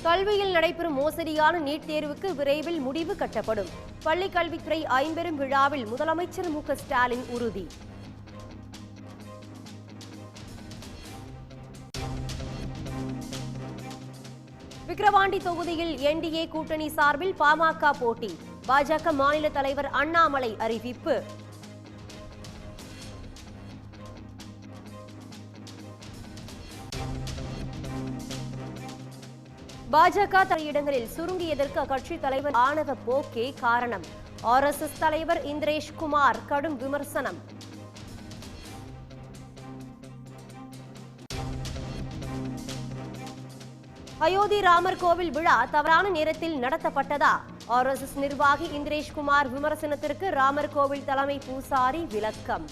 கல்வியில் நடைபெறும் மோசடியான நீட் தேர்வுக்கு விரைவில் முடிவு கட்டப்படும். பள்ளிக் கல்வித்துறை ஐம்பெரும் விழாவில் முதலமைச்சர் மு க ஸ்டாலின் உறுதி. விக்கிரவாண்டி தொகுதியில் என்டிஏ கூட்டணி சார்பில் பாமக போட்டி. பாஜக மாநில தலைவர் அண்ணாமலை அறிவிப்பு. பாஜக தலையிடங்களில் சுருங்கியதற்கு அக்கட்சி தலைவர் ஆணவ போக்கே காரணம். RSS தலைவர் இந்திரேஷ் குமார் கடும் விமர்சனம். அயோத்தி ராமர் கோவில் விழா தவறான நேரத்தில் நடத்தப்பட்டதா? RSS நிர்வாகி இந்திரேஷ் குமார் விமர்சனத்திற்கு ராமர் கோவில் தலைமை பூசாரி விளக்கம்.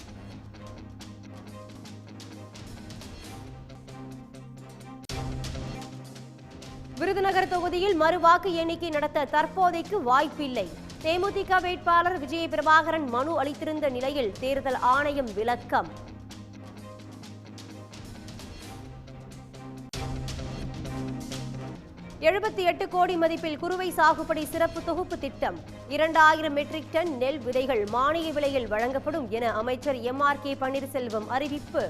விருதுநகர் தொகுதியில் மறுவாக்கு எண்ணிக்கை நடத்த தற்போதைக்கு வாய்ப்பில்லை. தேமுதிக வேட்பாளர் விஜய பிரபாகரன் மனு அளித்திருந்த நிலையில் தேர்தல் ஆணையம் விளக்கம். $78 கோடி மதிப்பில் குறுவை சாகுபடி சிறப்பு தொகுப்பு திட்டம். 2000 மெட்ரிக் டன் நெல் விதைகள் மானிய விலையில் வழங்கப்படும் என அமைச்சர் MRK பன்னீர்செல்வம் அறிவிப்பு.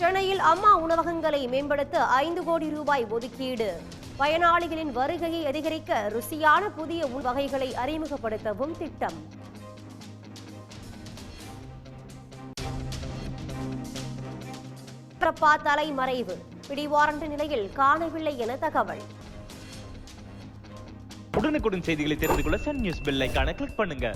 சென்னையில் அம்மா உணவகங்களை மேம்படுத்த 5 கோடி ரூபாய் ஒதுக்கீடு. பயனாளிகளின் வருகையை அதிகரிக்க ருசியான புதிய உணவு வகைகளை அறிமுகப்படுத்தவும் திட்டம். பிரபா தலைமறைவு. பிடிவாரண்ட் நிலையில் காணவில்லை என தகவல். உடனுக்குடன் செய்திகளை தெரிந்து கொள்ள சன் நியூஸ் பெல் ஐகானை கிளிக் பண்ணுங்க.